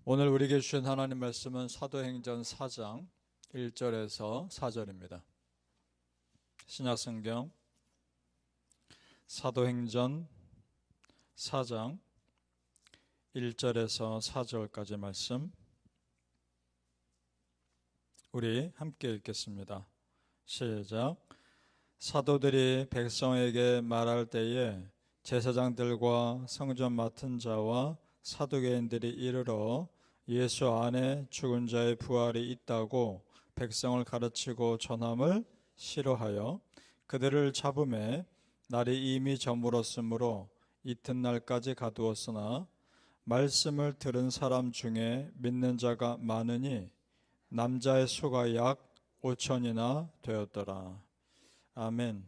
오늘 우리에게 주신 하나님 말씀은 사도행전 4장 1절에서 4절입니다. 신약성경 사도행전 4장 1절에서 4절까지 말씀 우리 함께 읽겠습니다. 시작. 사도들이 백성에게 말할 때에 제사장들과 성전 맡은 자와 사두개인들이 이르러 예수 안에 죽은 자의 부활이 있다고 백성을 가르치고 전함을 싫어하여 그들을 잡음에 날이 이미 저물었으므로 이튿날까지 가두었으나 말씀을 들은 사람 중에 믿는 자가 많으니 남자의 수가 약 5천이나 되었더라. 아멘.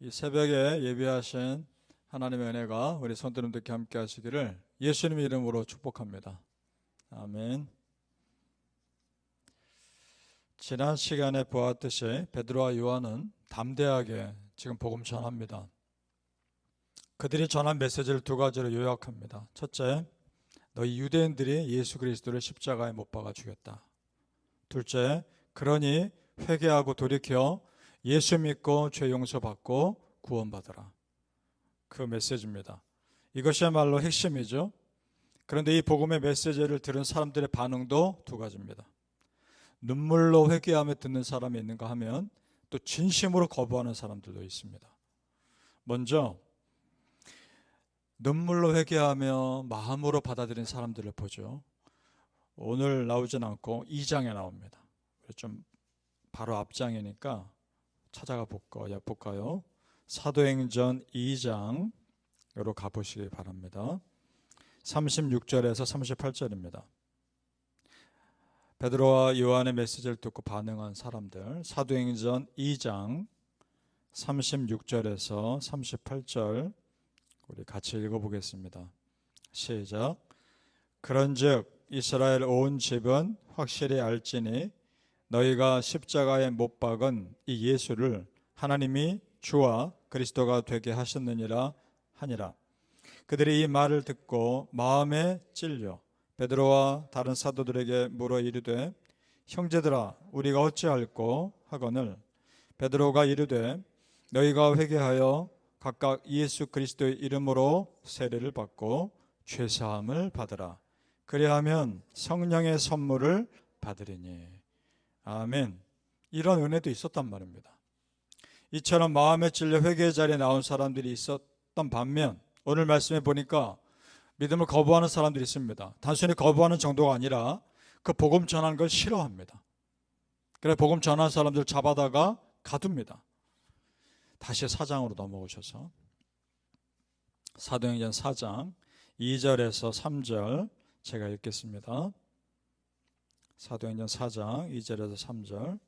이 새벽에 예배하신 하나님의 은혜가 우리 성도님들께 함께 하시기를 예수님의 이름으로 축복합니다. 아멘. 지난 시간에 보았듯이 베드로와 요한은 담대하게 지금 복음 전합니다. 그들이 전한 메시지를 두 가지로 요약합니다. 첫째, 너희 유대인들이 예수 그리스도를 십자가에 못 박아 죽였다. 둘째, 그러니 회개하고 돌이켜 예수 믿고 죄 용서받고 구원받으라. 그 메시지입니다. 이것이야말로 핵심이죠. 그런데 이 복음의 메시지를 들은 사람들의 반응도 두 가지입니다. 눈물로 회개하며 듣는 사람이 있는가 하면 또 진심으로 거부하는 사람들도 있습니다. 먼저 눈물로 회개하며 마음으로 받아들인 사람들을 보죠. 오늘 나오진 않고 2장에 나옵니다. 좀 바로 앞장이니까 찾아가 볼까요? 사도행전 2장으로 가보시기 바랍니다. 36절에서 38절입니다. 베드로와 요한의 메시지를 듣고 반응한 사람들, 사도행전 2장 36절에서 38절 우리 같이 읽어보겠습니다. 시작. 그런즉 이스라엘 온 집은 확실히 알지니 너희가 십자가에 못 박은 이 예수를 하나님이 주와 그리스도가 되게 하셨느니라 하니라. 그들이 이 말을 듣고 마음에 찔려 베드로와 다른 사도들에게 물어 이르되 형제들아 우리가 어찌할꼬 하거늘 베드로가 이르되 너희가 회개하여 각각 예수 그리스도의 이름으로 세례를 받고 죄사함을 받으라. 그리하면 성령의 선물을 받으리니. 아멘. 이런 은혜도 있었단 말입니다. 이처럼 마음에 찔려 회개의 자리에 나온 사람들이 있었던 반면 오늘 말씀에 보니까 믿음을 거부하는 사람들이 있습니다. 단순히 거부하는 정도가 아니라 그 복음 전하는 걸 싫어합니다. 그래 복음 전하는 사람들 잡아다가 가둡니다. 다시 4장으로 넘어오셔서 사도행전 4장 2절에서 3절 제가 읽겠습니다. 사도행전 4장 2절에서 3절.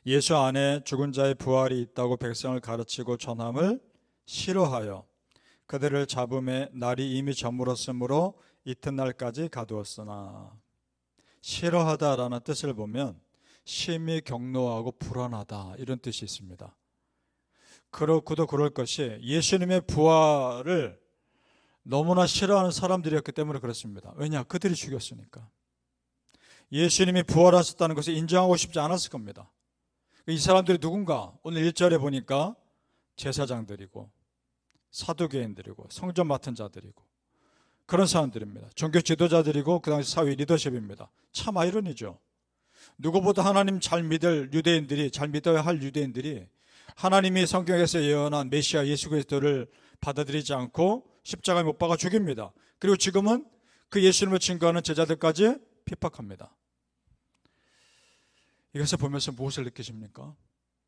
예수 안에 죽은 자의 부활이 있다고 백성을 가르치고 전함을 싫어하여 그들을 잡음에 날이 이미 저물었으므로 이튿날까지 가두었으나. 싫어하다라는 뜻을 보면 심히 경노하고 불안하다 이런 뜻이 있습니다. 그렇고도 그럴 것이 예수님의 부활을 너무나 싫어하는 사람들이었기 때문에 그렇습니다. 왜냐? 그들이 죽였으니까. 예수님이 부활하셨다는 것을 인정하고 싶지 않았을 겁니다. 이 사람들이 누군가? 오늘 1절에 보니까 제사장들이고 사두개인들이고 성전 맡은 자들이고 그런 사람들입니다. 종교 지도자들이고 그 당시 사회 리더십입니다. 참 아이러니죠. 누구보다 하나님 잘 믿을 유대인들이, 잘 믿어야 할 유대인들이 하나님이 성경에서 예언한 메시아 예수 그리스도를 받아들이지 않고 십자가에 못 박아 죽입니다. 그리고 지금은 그 예수님을 증거하는 제자들까지 핍박합니다. 이것을 보면서 무엇을 느끼십니까?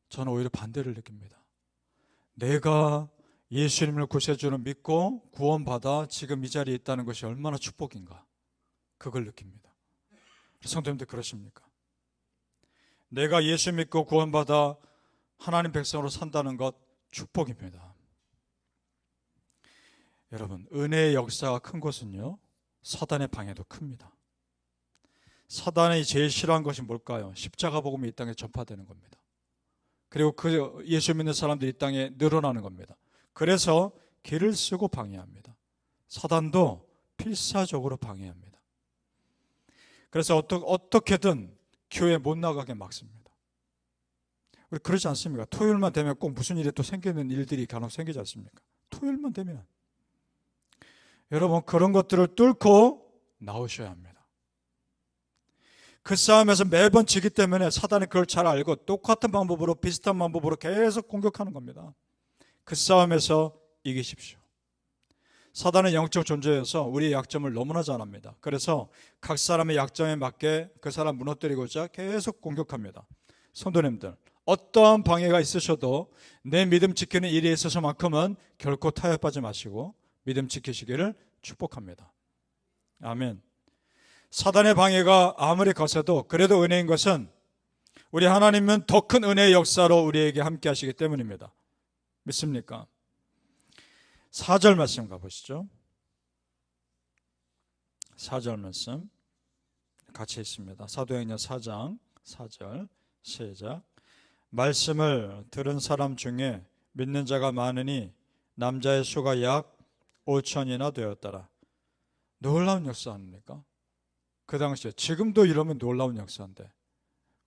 저는 오히려 반대를 느낍니다. 내가 예수님을 구세주로 믿고 구원받아 지금 이 자리에 있다는 것이 얼마나 축복인가 그걸 느낍니다. 성도님들 그러십니까? 내가 예수 믿고 구원받아 하나님 백성으로 산다는 것 축복입니다. 여러분 은혜의 역사가 큰 것은요 사단의 방해도 큽니다. 사단이 제일 싫어한 것이 뭘까요? 십자가 복음이 이 땅에 전파되는 겁니다. 그리고 그 예수 믿는 사람들이 이 땅에 늘어나는 겁니다. 그래서 길을 쓰고 방해합니다. 사단도 필사적으로 방해합니다. 그래서 어떻게든 교회 못 나가게 막습니다. 우리 그러지 않습니까? 토요일만 되면 꼭 무슨 일이 또 생기는 일들이 간혹 생기지 않습니까? 토요일만 되면. 여러분, 그런 것들을 뚫고 나오셔야 합니다. 그 싸움에서 매번 지기 때문에 사단이 그걸 잘 알고 똑같은 방법으로, 비슷한 방법으로 계속 공격하는 겁니다. 그 싸움에서 이기십시오. 사단은 영적 존재여서 우리의 약점을 너무나 잘 압니다. 그래서 각 사람의 약점에 맞게 그 사람 무너뜨리고자 계속 공격합니다. 성도님들, 어떠한 방해가 있으셔도 내 믿음 지키는 일에 있어서만큼은 결코 타협하지 마시고 믿음 지키시기를 축복합니다. 아멘. 사단의 방해가 아무리 거세도 그래도 은혜인 것은 우리 하나님은 더 큰 은혜의 역사로 우리에게 함께 하시기 때문입니다. 믿습니까? 4절 말씀 가보시죠. 4절 말씀 같이 있습니다. 사도행전 4장 4절 시작. 말씀을 들은 사람 중에 믿는 자가 많으니 남자의 수가 약 5천이나 되었더라. 놀라운 역사 아닙니까? 그 당시에, 지금도 이러면 놀라운 역사인데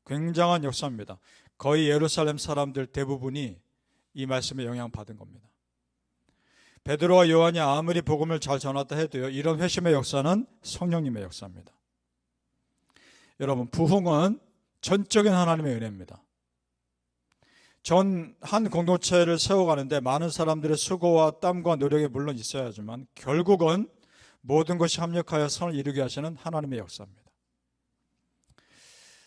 굉장한 역사입니다. 거의 예루살렘 사람들 대부분이 이 말씀에 영향받은 겁니다. 베드로와 요한이 아무리 복음을 잘 전했다 해도요, 이런 회심의 역사는 성령님의 역사입니다. 여러분, 부흥은 전적인 하나님의 은혜입니다. 한 공동체를 세워가는데 많은 사람들의 수고와 땀과 노력이 물론 있어야 하지만 결국은 모든 것이 합력하여 선을 이루게 하시는 하나님의 역사입니다.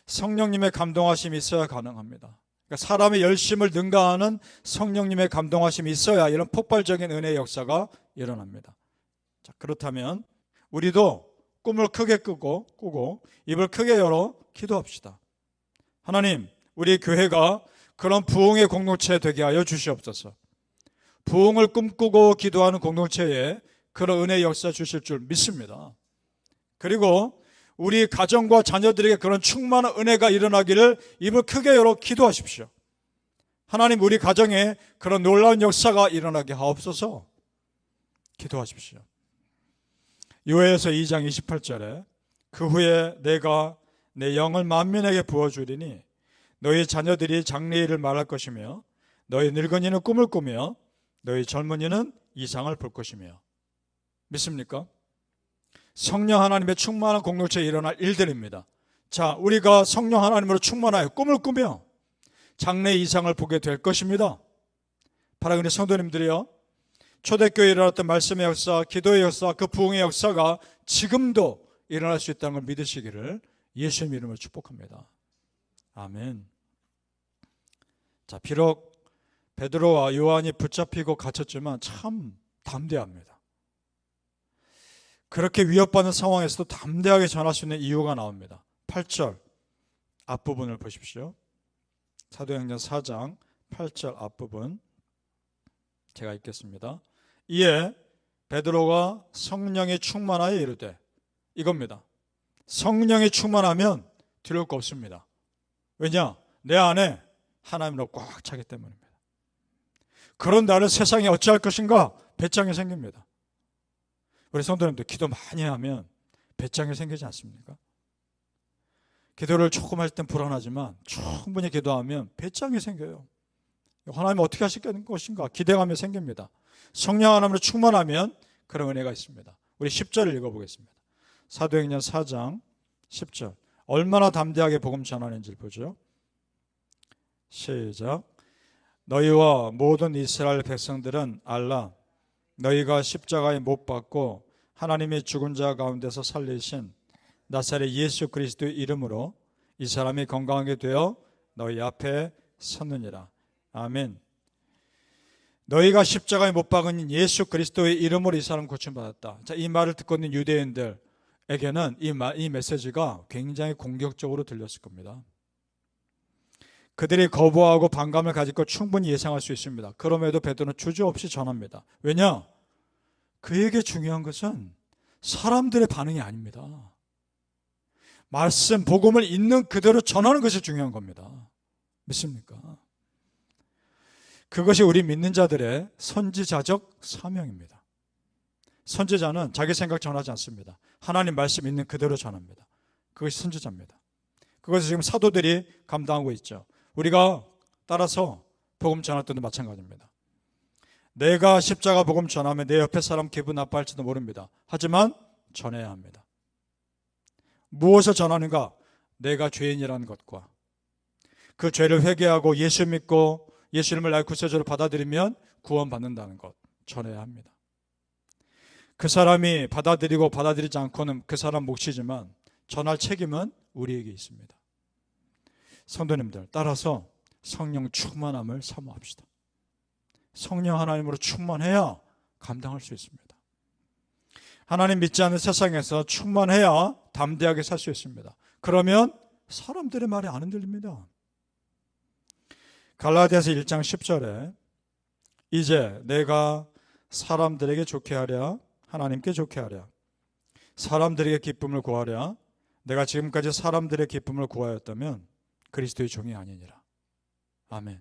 성령님의 감동하심이 있어야 가능합니다. 그러니까 사람의 열심을 능가하는 성령님의 감동하심이 있어야 이런 폭발적인 은혜의 역사가 일어납니다. 자, 그렇다면 우리도 꿈을 크게 꾸고 입을 크게 열어 기도합시다. 하나님, 우리 교회가 그런 부흥의 공동체 되게 하여 주시옵소서. 부흥을 꿈꾸고 기도하는 공동체에 그런 은혜의 역사 주실 줄 믿습니다. 그리고 우리 가정과 자녀들에게 그런 충만한 은혜가 일어나기를 입을 크게 열어 기도하십시오. 하나님, 우리 가정에 그런 놀라운 역사가 일어나게 하옵소서. 기도하십시오. 요엘서 2장 28절에 그 후에 내가 내 영을 만민에게 부어주리니 너희 자녀들이 장래일을 말할 것이며 너희 늙은이는 꿈을 꾸며 너희 젊은이는 이상을 볼 것이며. 믿습니까? 성령 하나님의 충만한 공동체에 일어날 일들입니다. 자, 우리가 성령 하나님으로 충만하여 꿈을 꾸며 장래 이상을 보게 될 것입니다. 사랑하는 성도님들이요, 초대교회에 일어났던 말씀의 역사, 기도의 역사, 그 부흥의 역사가 지금도 일어날 수 있다는 걸 믿으시기를 예수님 이름으로 축복합니다. 아멘. 자, 비록 베드로와 요한이 붙잡히고 갇혔지만 참 담대합니다. 그렇게 위협받는 상황에서도 담대하게 전할 수 있는 이유가 나옵니다. 8절 앞부분을 보십시오. 사도행전 4장 8절 앞부분 제가 읽겠습니다. 이에 베드로가 성령이 충만하여 이르되, 이겁니다. 성령이 충만하면 두려울 거 없습니다. 왜냐? 내 안에 하나님으로 꽉 차기 때문입니다. 그런 나를 세상에 어찌할 것인가? 배짱이 생깁니다. 우리 성도님들 기도 많이 하면 배짱이 생기지 않습니까? 기도를 조금 할 땐 불안하지만 충분히 기도하면 배짱이 생겨요. 하나님 어떻게 하실 것인가 기대감이 생깁니다. 성령 하나님으로 충만하면 그런 은혜가 있습니다. 우리 10절을 읽어보겠습니다. 사도행전 4장 10절. 얼마나 담대하게 복음 전하는지를 보죠. 시작. 너희와 모든 이스라엘 백성들은 알라. 너희가 십자가에 못 박고 하나님의 죽은 자 가운데서 살리신 나사렛 예수 그리스도의 이름으로 이 사람이 건강하게 되어 너희 앞에 섰느니라. 아멘. 너희가 십자가에 못 박은 예수 그리스도의 이름으로 이 사람 고침받았다. 자, 이 말을 듣고 있는 유대인들에게는 이 메시지가 굉장히 공격적으로 들렸을 겁니다. 그들이 거부하고 반감을 가질 것 충분히 예상할 수 있습니다. 그럼에도 베드로는 주저없이 전합니다. 왜냐? 그에게 중요한 것은 사람들의 반응이 아닙니다. 말씀, 복음을 있는 그대로 전하는 것이 중요한 겁니다. 믿습니까? 그것이 우리 믿는 자들의 선지자적 사명입니다. 선지자는 자기 생각 전하지 않습니다. 하나님 말씀 있는 그대로 전합니다. 그것이 선지자입니다. 그것을 지금 사도들이 감당하고 있죠. 우리가 따라서 복음 전할 때도 마찬가지입니다. 내가 십자가 복음 전하면 내 옆에 사람 기분 나빠할지도 모릅니다. 하지만 전해야 합니다. 무엇을 전하는가? 내가 죄인이라는 것과 그 죄를 회개하고 예수 믿고 예수님을 나의 구세주로 받아들이면 구원받는다는 것 전해야 합니다. 그 사람이 받아들이고 받아들이지 않고는 그 사람 몫이지만 전할 책임은 우리에게 있습니다. 성도님들, 따라서 성령 충만함을 사모합시다. 성령 하나님으로 충만해야 감당할 수 있습니다. 하나님 믿지 않는 세상에서 충만해야 담대하게 살 수 있습니다. 그러면 사람들의 말이 안 흔들립니다. 갈라디아서 1장 10절에 이제 내가 사람들에게 좋게 하랴 하나님께 좋게 하랴 사람들에게 기쁨을 구하랴 내가 지금까지 사람들의 기쁨을 구하였다면 그리스도의 종이 아니니라. 아멘.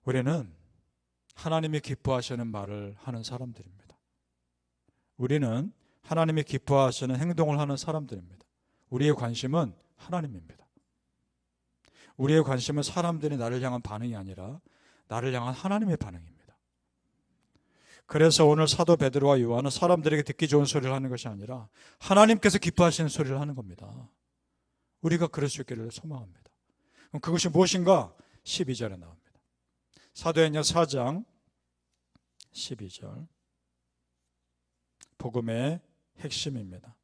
우리는 하나님이 기뻐하시는 말을 하는 사람들입니다. 우리는 하나님이 기뻐하시는 행동을 하는 사람들입니다. 우리의 관심은 하나님입니다. 우리의 관심은 사람들이 나를 향한 반응이 아니라 나를 향한 하나님의 반응입니다. 그래서 오늘 사도 베드로와 요한은 사람들에게 듣기 좋은 소리를 하는 것이 아니라 하나님께서 기뻐하시는 소리를 하는 겁니다. 우리가 그럴 수 있기를 소망합니다. 그럼 그것이 무엇인가? 12절에 나옵니다. 사도행전 4장 12절 복음의 핵심입니다.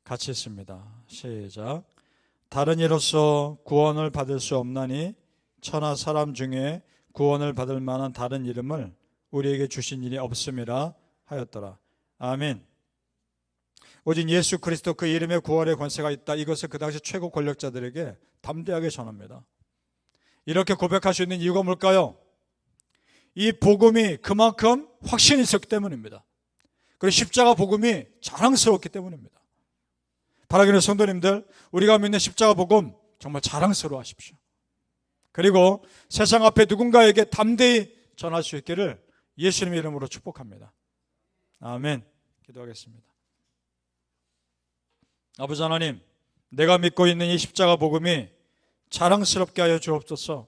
같이 읽습니다. 시작. 다른 이로서 구원을 받을 수 없나니 천하 사람 중에 구원을 받을 만한 다른 이름을 우리에게 주신 일이 없음이라 하였더라. 아멘. 오직 예수 그리스도 그 이름에 구원의 권세가 있다. 이것을 그 당시 최고 권력자들에게 담대하게 전합니다. 이렇게 고백할 수 있는 이유가 뭘까요? 이 복음이 그만큼 확신이 있었기 때문입니다. 그리고 십자가 복음이 자랑스러웠기 때문입니다. 바라기는 성도님들, 우리가 믿는 십자가 복음 정말 자랑스러워 하십시오. 그리고 세상 앞에 누군가에게 담대히 전할 수 있기를 예수님의 이름으로 축복합니다. 아멘. 기도하겠습니다. 아버지 하나님, 내가 믿고 있는 이 십자가 복음이 자랑스럽게 하여 주옵소서.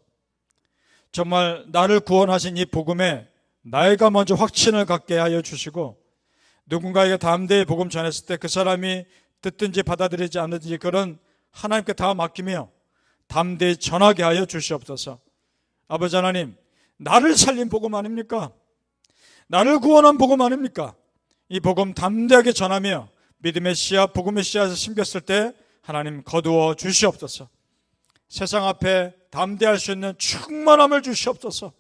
정말 나를 구원하신 이 복음에 나이가 먼저 확신을 갖게 하여 주시고 누군가에게 담대히 복음 전했을 때 그 사람이 듣든지 받아들이지 않든지 그런 하나님께 다 맡기며 담대히 전하게 하여 주시옵소서. 아버지 하나님, 나를 살린 복음 아닙니까? 나를 구원한 복음 아닙니까? 이 복음 담대하게 전하며 믿음의 씨앗, 복음의 씨앗을 심겼을 때 하나님 거두어 주시옵소서. 세상 앞에 담대할 수 있는 충만함을 주시옵소서.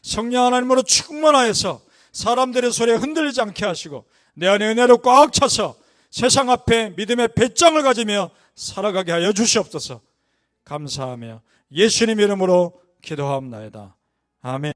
성령 하나님으로 충만하여서 사람들의 소리에 흔들리지 않게 하시고 내 안에 은혜로 꽉 차서 세상 앞에 믿음의 배짱을 가지며 살아가게 하여 주시옵소서. 감사하며 예수님 이름으로 기도하옵나이다. 아멘.